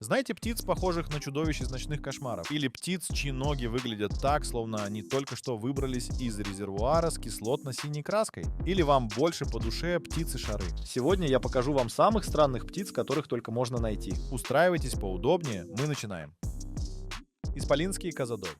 Знаете птиц, похожих на чудовищ из ночных кошмаров? Или птиц, чьи ноги выглядят так, словно они только что выбрались из резервуара с кислотно-синей краской? Или вам больше по душе птицы-шары? Сегодня я покажу вам самых странных птиц, которых только можно найти. Устраивайтесь поудобнее, мы начинаем. Исполинский козадой.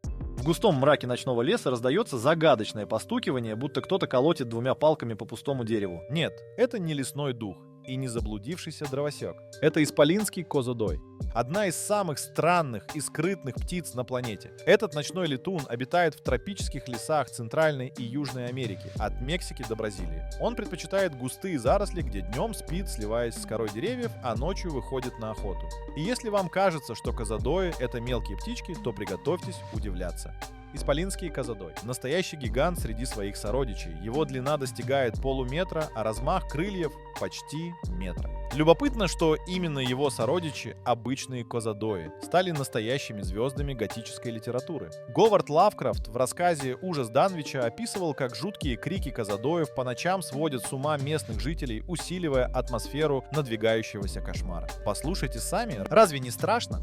В густом мраке ночного леса раздается загадочное постукивание, будто кто-то колотит двумя палками по пустому дереву. Нет, это не лесной дух и не заблудившийся дровосек. Это исполинский козадой. Одна из самых странных и скрытных птиц на планете. Этот ночной летун обитает в тропических лесах Центральной и Южной Америки, от Мексики до Бразилии. Он предпочитает густые заросли, где днем спит, сливаясь с корой деревьев, а ночью выходит на охоту. И если вам кажется, что козадои — это мелкие птички, то приготовьтесь удивляться. Исполинский козадой. Настоящий гигант среди своих сородичей. Его длина достигает полуметра, а размах крыльев почти метра. Любопытно, что именно его сородичи, обычные козадои, стали настоящими звездами готической литературы. Говард Лавкрафт в рассказе «Ужас Данвича» описывал, как жуткие крики козадоев по ночам сводят с ума местных жителей, усиливая атмосферу надвигающегося кошмара. Послушайте сами, разве не страшно?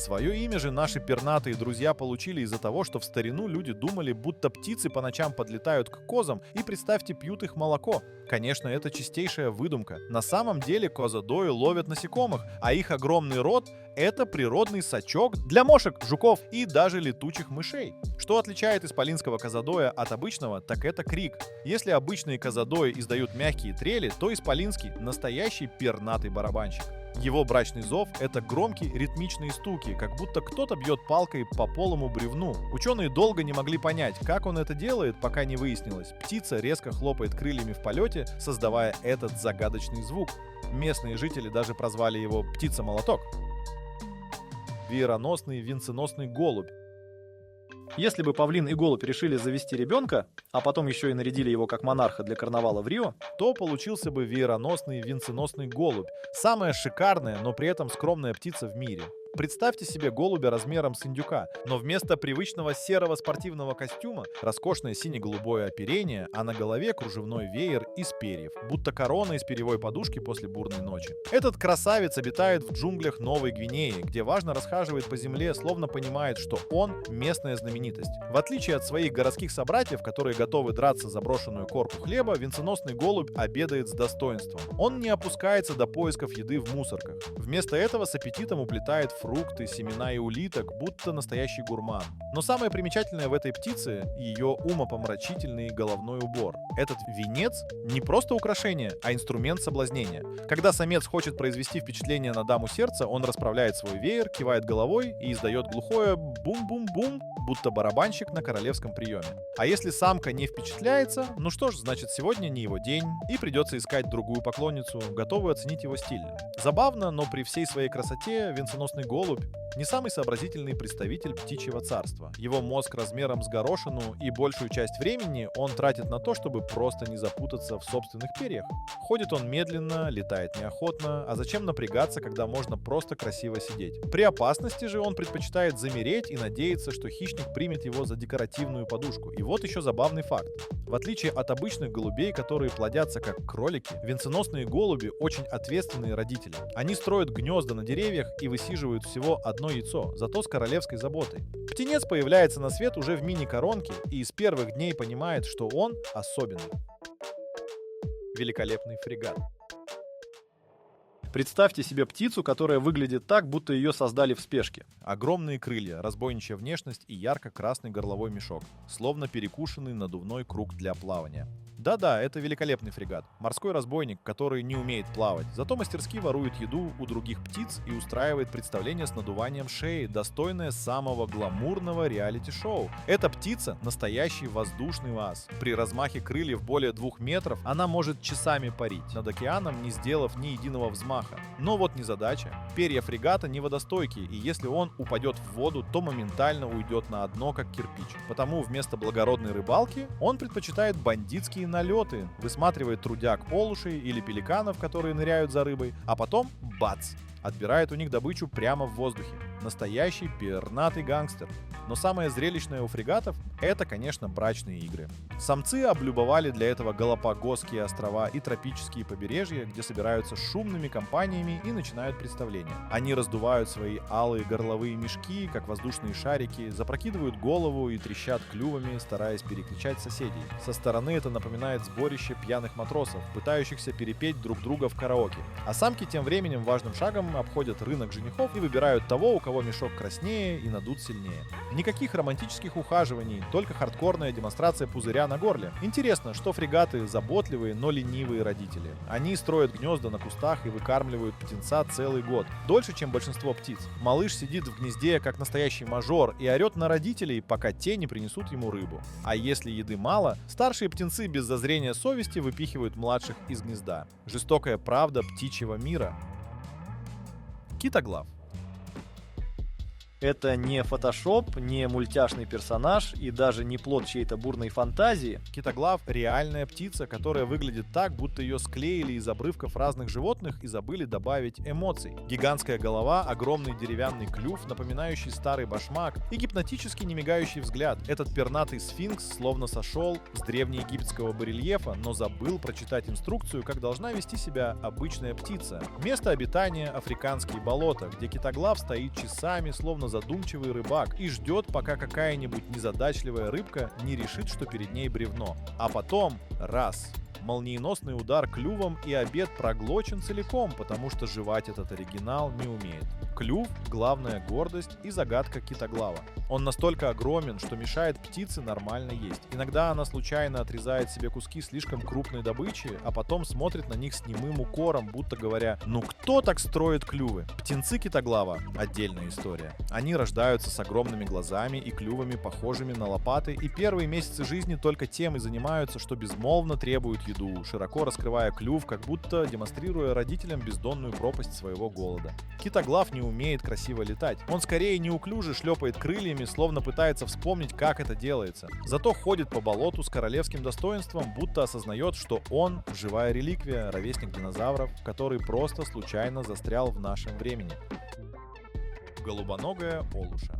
Свое имя же наши пернатые друзья получили из-за того, что в старину люди думали, будто птицы по ночам подлетают к козам и, представьте, пьют их молоко. Конечно, это чистейшая выдумка. На самом деле козадои ловят насекомых, а их огромный рот — это природный сачок для мошек, жуков и даже летучих мышей. Что отличает исполинского козадоя от обычного, так это крик. Если обычные козадои издают мягкие трели, то исполинский — настоящий пернатый барабанщик. Его брачный зов — это громкие ритмичные стуки, как будто кто-то бьет палкой по полому бревну. Ученые долго не могли понять, как он это делает, пока не выяснилось. Птица резко хлопает крыльями в полете, создавая этот загадочный звук. Местные жители даже прозвали его «птица-молоток». Веероносный венценосный голубь. Если бы павлин и голубь решили завести ребенка, а потом еще и нарядили его как монарха для карнавала в Рио, то получился бы веероносный венценосный голубь. Самая шикарная, но при этом скромная птица в мире. Представьте себе голубя размером с индюка, но вместо привычного серого спортивного костюма роскошное сине-голубое оперение, а на голове кружевной веер из перьев, будто корона из перьевой подушки после бурной ночи. Этот красавец обитает в джунглях Новой Гвинеи, где важно расхаживает по земле, словно понимает, что он местная знаменитость. В отличие от своих городских собратьев, которые готовы драться за брошенную корку хлеба, венценосный голубь обедает с достоинством. Он не опускается до поисков еды в мусорках. Вместо этого с аппетитом уплетает фрукты, семена и улиток, будто настоящий гурман. Но самое примечательное в этой птице — ее умопомрачительный головной убор. Этот венец не просто украшение, а инструмент соблазнения. Когда самец хочет произвести впечатление на даму сердца, он расправляет свой веер, кивает головой и издает глухое бум-бум-бум, будто барабанщик на королевском приеме. А если самка не впечатляется, ну что ж, значит сегодня не его день, и придется искать другую поклонницу, готовую оценить его стиль. Забавно, но при всей своей красоте венценосный голубь не самый сообразительный представитель птичьего царства. Его мозг размером с горошину, и большую часть времени он тратит на то, чтобы просто не запутаться в собственных перьях. Ходит он медленно, летает неохотно, а зачем напрягаться, когда можно просто красиво сидеть? При опасности же он предпочитает замереть и надеяться, что хищник примет его за декоративную подушку. И вот еще забавный факт. В отличие от обычных голубей, которые плодятся как кролики, венценосные голуби очень ответственные родители. Они строят гнезда на деревьях и высиживают всего одно яйцо, зато с королевской заботой. Птенец появляется на свет уже в мини-коронке и с первых дней понимает, что он особенный. Великолепный фрегат. представьте себе птицу, которая выглядит так, будто ее создали в спешке. Огромные крылья, разбойничья внешность и ярко-красный горловой мешок, словно перекушенный надувной круг для плавания. Да-да, это великолепный фрегат. Морской разбойник, который не умеет плавать, зато мастерски ворует еду у других птиц и устраивает представление с надуванием шеи, достойное самого гламурного реалити-шоу. Эта птица — настоящий воздушный ас. При размахе крыльев более 2 метров она может часами парить над океаном, не сделав ни единого взмаха. Но вот незадача. Перья фрегата не водостойкие, и если он упадет в воду, то моментально уйдет на дно, как кирпич. Потому вместо благородной рыбалки он предпочитает бандитские налеты, высматривает трудяг олушей или пеликанов, которые ныряют за рыбой, а потом — бац! отбирает у них добычу прямо в воздухе. Настоящий пернатый гангстер. Но самое зрелищное у фрегатов – это, конечно, брачные игры. Самцы облюбовали для этого Галапагосские острова и тропические побережья, где собираются шумными компаниями и начинают представления. Они раздувают свои алые горловые мешки, как воздушные шарики, запрокидывают голову и трещат клювами, стараясь перекричать соседей. Со стороны это напоминает сборище пьяных матросов, пытающихся перепеть друг друга в караоке. А самки тем временем важным шагом обходят рынок женихов и выбирают того, у кого мешок краснее и надут сильнее. Никаких романтических ухаживаний, только хардкорная демонстрация пузыря на горле. Интересно, что фрегаты заботливые, но ленивые родители. Они строят гнезда на кустах и выкармливают птенца целый год. Дольше, чем большинство птиц. Малыш сидит в гнезде, как настоящий мажор, и орет на родителей, пока те не принесут ему рыбу. А если еды мало, старшие птенцы без зазрения совести выпихивают младших из гнезда. Жестокая правда птичьего мира. Китоглав. Это не фотошоп, не мультяшный персонаж и даже не плод чьей-то бурной фантазии. Китоглав – реальная птица, которая выглядит так, будто ее склеили из обрывков разных животных и забыли добавить эмоций. Гигантская голова, огромный деревянный клюв, напоминающий старый башмак, и гипнотически немигающий взгляд. Этот пернатый сфинкс словно сошел с древнеегипетского барельефа, но забыл прочитать инструкцию, как должна вести себя обычная птица. Место обитания – африканские болота, где китоглав стоит часами, словно задумчивый рыбак, и ждет, пока какая-нибудь незадачливая рыбка не решит, что перед ней бревно. А потом раз. Молниеносный удар клювом, и обед проглочен целиком, потому что жевать этот оригинал не умеет. Клюв – главная гордость и загадка китоглава. Он настолько огромен, что мешает птице нормально есть. Иногда она случайно отрезает себе куски слишком крупной добычи, а потом смотрит на них с немым укором, будто говоря: «Ну кто так строит клювы?» Птенцы китоглава – отдельная история. Они рождаются с огромными глазами и клювами, похожими на лопаты, и первые месяцы жизни только тем и занимаются, что безмолвно требуют еду, широко раскрывая клюв, как будто демонстрируя родителям бездонную пропасть своего голода. Китоглав не умеет красиво летать. Он скорее неуклюже шлепает крыльями, словно пытается вспомнить, как это делается. Зато ходит по болоту с королевским достоинством, будто осознает, что он – живая реликвия, ровесник динозавров, который просто случайно застрял в нашем времени. Голубоногая олуша.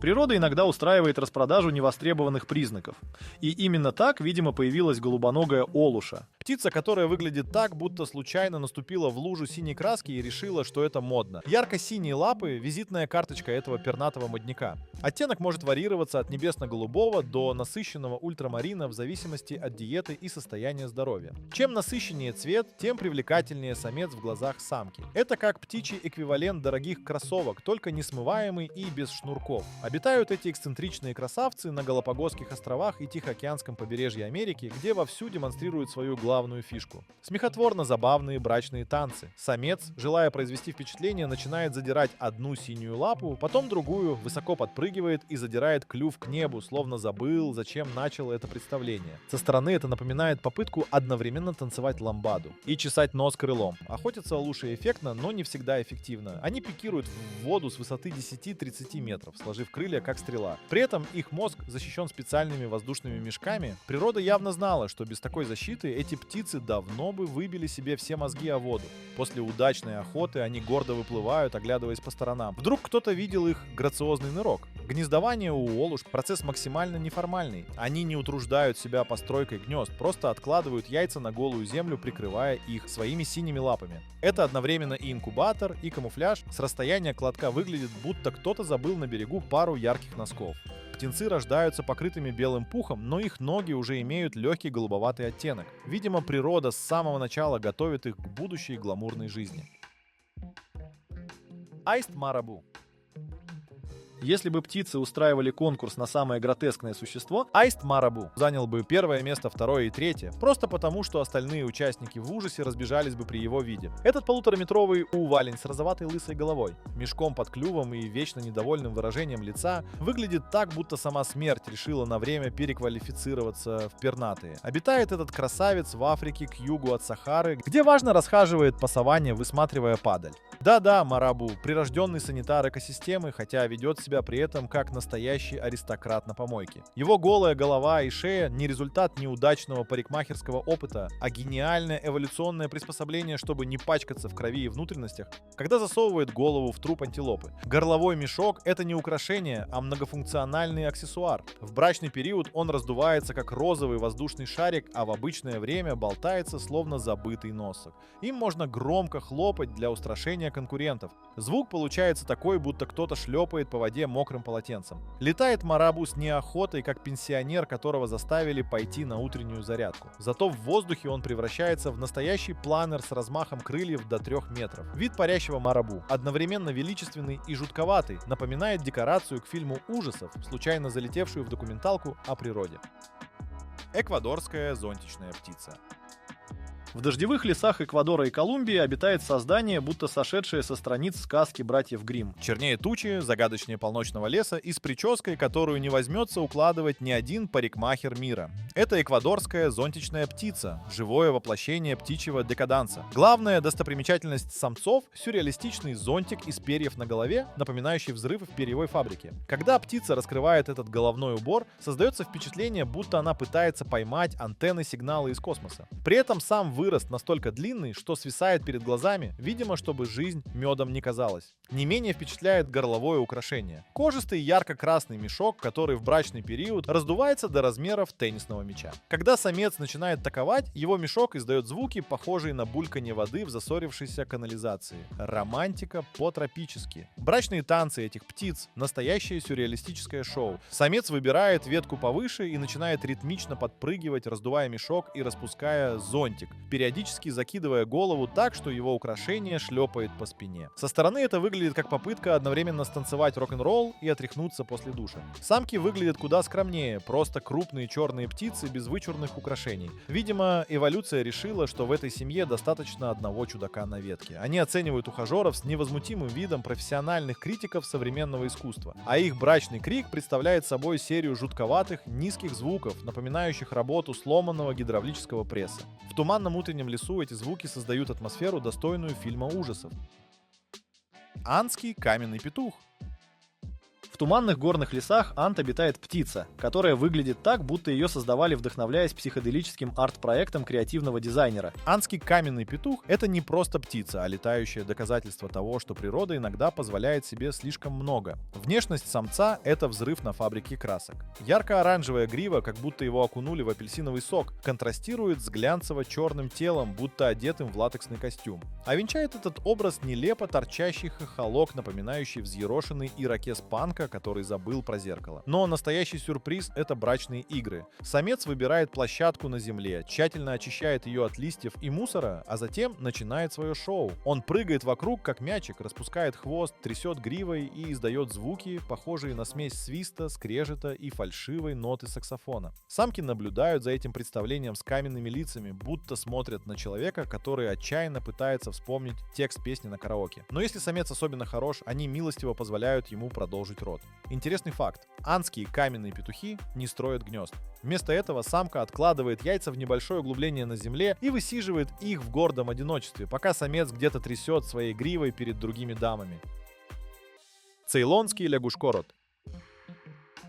Природа иногда устраивает распродажу невостребованных признаков. И именно так, видимо, появилась голубоногая олуша. Птица, которая выглядит так, будто случайно наступила в лужу синей краски и решила, что это модно. Ярко-синие лапы – визитная карточка этого пернатого модника. Оттенок может варьироваться от небесно-голубого до насыщенного ультрамарина в зависимости от диеты и состояния здоровья. Чем насыщеннее цвет, тем привлекательнее самец в глазах самки. Это как птичий эквивалент дорогих кроссовок, только несмываемый и без шнурков. Обитают эти эксцентричные красавцы на Галапагосских островах и Тихоокеанском побережье Америки, где вовсю демонстрируют свою главную фишку. Смехотворно забавные брачные танцы. Самец, желая произвести впечатление, начинает задирать одну синюю лапу, потом другую, высоко подпрыгивает и задирает клюв к небу, словно забыл, зачем начал это представление. Со стороны это напоминает попытку одновременно танцевать ламбаду и чесать нос крылом. Охотятся олуши эффектно, но не всегда эффективно. Они пикируют в воду с высоты 10-30 метров, сложив крылья как стрела. При этом их мозг защищен специальными воздушными мешками. Природа явно знала, что без такой защиты эти птицы давно бы выбили себе все мозги о воду. После удачной охоты они гордо выплывают, оглядываясь по сторонам. Вдруг кто-то видел их грациозный нырок. Гнездование у олуш – процесс максимально неформальный. Они не утруждают себя постройкой гнезд, просто откладывают яйца на голую землю, прикрывая их своими синими лапами. Это одновременно и инкубатор, и камуфляж. С расстояния кладка выглядит, будто кто-то забыл на берегу пару ярких носков. Птенцы рождаются покрытыми белым пухом, но их ноги уже имеют легкий голубоватый оттенок. Видимо, природа с самого начала готовит их к будущей гламурной жизни. Аист марабу. Если бы птицы устраивали конкурс на самое гротескное существо, Аист марабу занял бы первое место, второе и третье, просто потому, что остальные участники в ужасе разбежались бы при его виде. Этот полутораметровый увалень с розоватой лысой головой, мешком под клювом и вечно недовольным выражением лица выглядит так, будто сама смерть решила на время переквалифицироваться в пернатые. Обитает этот красавец в Африке к югу от Сахары, где важно расхаживает по саванне, высматривая падаль. Да-да, марабу, прирожденный санитар экосистемы, хотя ведет себя себя при этом как настоящий аристократ на помойке. Его голая голова и шея не результат неудачного парикмахерского опыта, а гениальное эволюционное приспособление, чтобы не пачкаться в крови и внутренностях, когда засовывает голову в труп антилопы. Горловой мешок — это не украшение, а многофункциональный аксессуар. В брачный период он раздувается как розовый воздушный шарик, а в обычное время болтается словно забытый носок. Им можно громко хлопать для устрашения конкурентов. Звук получается такой, будто кто-то шлепает по воде мокрым полотенцем. Летает Марабу с неохотой, как пенсионер, которого заставили пойти на утреннюю зарядку. Зато в воздухе он превращается в настоящий планер с размахом крыльев до 3 метров. Вид парящего Марабу одновременно величественный и жутковатый, напоминает декорацию к фильму ужасов, случайно залетевшую в документалку о природе. Эквадорская зонтичная птица. В дождевых лесах Эквадора и Колумбии обитает создание, будто сошедшее со страниц сказки братьев Гримм. Чернее тучи, загадочнее полночного леса и с прической, которую не возьмется укладывать ни один парикмахер мира. Это эквадорская зонтичная птица, живое воплощение птичьего декаданса. Главная достопримечательность самцов — сюрреалистичный зонтик из перьев на голове, напоминающий взрыв в перьевой фабрике. Когда птица раскрывает этот головной убор, создается впечатление, будто она пытается поймать антенны сигнала из космоса. При этом сам вырост настолько длинный, что свисает перед глазами, видимо, чтобы жизнь медом не казалась. Не менее впечатляет горловое украшение. Кожистый ярко-красный мешок, который в брачный период раздувается до размеров теннисного мяча. Когда самец начинает таковать, его мешок издает звуки, похожие на бульканье воды в засорившейся канализации. Романтика по-тропически. Брачные танцы этих птиц — настоящее сюрреалистическое шоу. Самец выбирает ветку повыше и начинает ритмично подпрыгивать, раздувая мешок и распуская зонтик, периодически закидывая голову так, что его украшение шлепает по спине. Со стороны это выглядит как попытка одновременно станцевать рок-н-ролл и отряхнуться после душа. Самки выглядят куда скромнее, просто крупные черные птицы без вычурных украшений. Видимо, эволюция решила, что в этой семье достаточно одного чудака на ветке. Они оценивают ухажеров с невозмутимым видом профессиональных критиков современного искусства. А их брачный крик представляет собой серию жутковатых, низких звуков, напоминающих работу сломанного гидравлического пресса. В туманном утреннем лесу эти звуки создают атмосферу, достойную фильма ужасов. Андский каменный петух. В туманных горных лесах Анд обитает птица, которая выглядит так, будто ее создавали, вдохновляясь психоделическим арт-проектом креативного дизайнера. Андский каменный петух — это не просто птица, а летающее доказательство того, что природа иногда позволяет себе слишком много. Внешность самца — это взрыв на фабрике красок. Ярко-оранжевая грива, как будто его окунули в апельсиновый сок, контрастирует с глянцево-черным телом, будто одетым в латексный костюм. А венчает этот образ нелепо торчащий хохолок, напоминающий взъерошенный ирокез панка, который забыл про зеркало. Но настоящий сюрприз — это брачные игры. Самец выбирает площадку на земле, тщательно очищает ее от листьев и мусора, а затем начинает свое шоу. Он прыгает вокруг, как мячик, распускает хвост, трясет гривой и издает звуки, похожие на смесь свиста, скрежета и фальшивой ноты саксофона. Самки наблюдают за этим представлением с каменными лицами, будто смотрят на человека, который отчаянно пытается вспомнить текст песни на караоке. Но если самец особенно хорош, они милостиво позволяют ему продолжить род. Интересный факт. Андские каменные петухи не строят гнезд. Вместо этого самка откладывает яйца в небольшое углубление на земле и высиживает их в гордом одиночестве, пока самец где-то трясет своей гривой перед другими дамами. Цейлонский лягушкорот.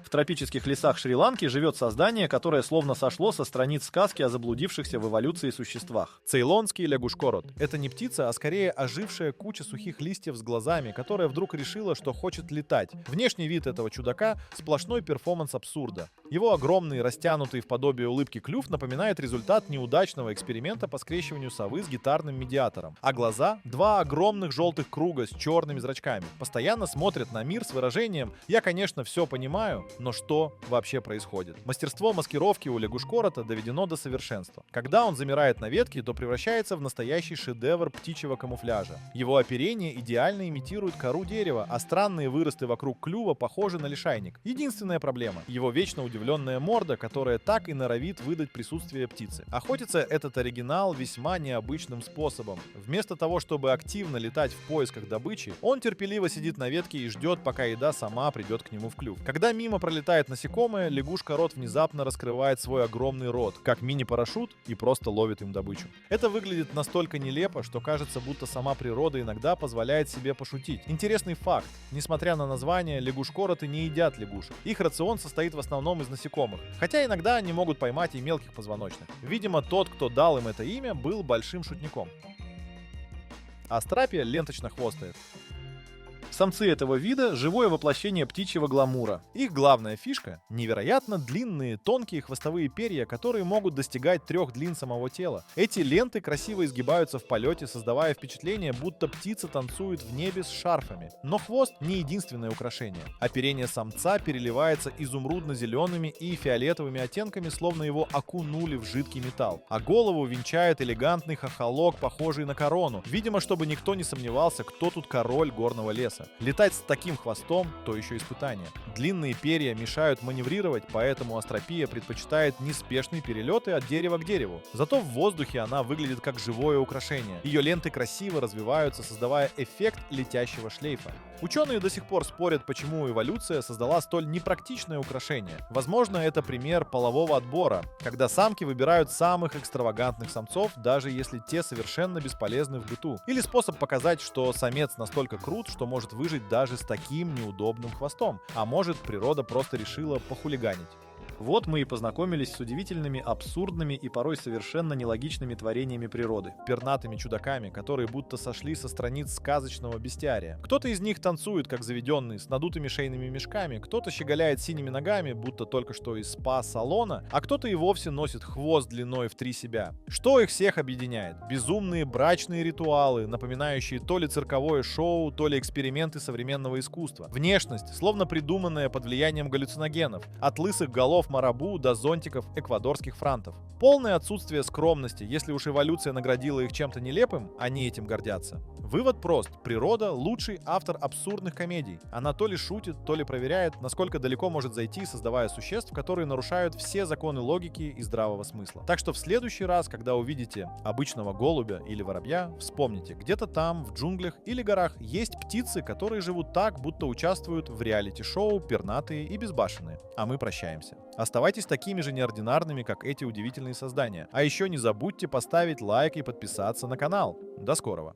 В тропических лесах Шри-Ланки живет создание, которое словно сошло со страниц сказки о заблудившихся в эволюции существах. Цейлонский лягушкорот. Это не птица, а скорее ожившая куча сухих листьев с глазами, которая вдруг решила, что хочет летать. Внешний вид этого чудака — сплошной перформанс абсурда. Его огромный, растянутый в подобие улыбки клюв напоминает результат неудачного эксперимента по скрещиванию совы с гитарным медиатором. А глаза — два огромных желтых круга с черными зрачками. Постоянно смотрят на мир с выражением «я, конечно, все понимаю, но что вообще происходит?». Мастерство маскировки у лягушкорота доведено до совершенства. Когда он замирает на ветке, то превращается в настоящий шедевр птичьего камуфляжа. Его оперение идеально имитирует кору дерева, а странные выросты вокруг клюва похожи на лишайник. Единственная проблема — его вечно удивленная морда, которая так и норовит выдать присутствие птицы. Охотится этот оригинал весьма необычным способом. Вместо того, чтобы активно летать в поисках добычи, он терпеливо сидит на ветке и ждет, пока еда сама придет к нему в клюв. Когда мимо пролетает насекомое, лягушка-рот внезапно раскрывает свой огромный рот, как мини-парашют, и просто ловит им добычу. Это выглядит настолько нелепо, что кажется, будто сама природа иногда позволяет себе пошутить. Интересный факт. Несмотря на название, лягушкороты не едят лягушек. Их рацион состоит в основном из насекомых. Хотя иногда они могут поймать и мелких позвоночных. Видимо, тот, кто дал им это имя, был большим шутником. Астрапия ленточнохвостая. Самцы этого вида – живое воплощение птичьего гламура. Их главная фишка – невероятно длинные, тонкие хвостовые перья, которые могут достигать 3 длин самого тела. Эти ленты красиво изгибаются в полете, создавая впечатление, будто птица танцует в небе с шарфами. Но хвост не единственное украшение. Оперение самца переливается изумрудно-зелеными и фиолетовыми оттенками, словно его окунули в жидкий металл. А голову венчает элегантный хохолок, похожий на корону. Видимо, чтобы никто не сомневался, кто тут король горного леса. Летать с таким хвостом – то еще испытание. Длинные перья мешают маневрировать, поэтому астропия предпочитает неспешные перелеты от дерева к дереву. Зато в воздухе она выглядит как живое украшение. Ее ленты красиво развиваются, создавая эффект летящего шлейфа. Ученые до сих пор спорят, почему эволюция создала столь непрактичное украшение. Возможно, это пример полового отбора, когда самки выбирают самых экстравагантных самцов, даже если те совершенно бесполезны в быту. Или способ показать, что самец настолько крут, что может выжить даже с таким неудобным хвостом. А может, природа просто решила похулиганить. Вот мы и познакомились с удивительными, абсурдными и порой совершенно нелогичными творениями природы. Пернатыми чудаками, которые будто сошли со страниц сказочного бестиария. Кто-то из них танцует, как заведенный, с надутыми шейными мешками, кто-то щеголяет синими ногами, будто только что из спа-салона, а кто-то и вовсе носит хвост длиной в 3 себя. Что их всех объединяет? Безумные брачные ритуалы, напоминающие то ли цирковое шоу, то ли эксперименты современного искусства. Внешность, словно придуманная под влиянием галлюциногенов. От лысых голов марабу до зонтиков эквадорских франтов. Полное отсутствие скромности, если уж эволюция наградила их чем-то нелепым, они этим гордятся. Вывод прост. Природа – лучший автор абсурдных комедий. Она то ли шутит, то ли проверяет, насколько далеко может зайти, создавая существ, которые нарушают все законы логики и здравого смысла. Так что в следующий раз, когда увидите обычного голубя или воробья, вспомните, где-то там, в джунглях или горах, есть птицы, которые живут так, будто участвуют в реалити-шоу, пернатые и безбашенные. А мы прощаемся. Оставайтесь такими же неординарными, как эти удивительные создания. А еще не забудьте поставить лайк и подписаться на канал. До скорого!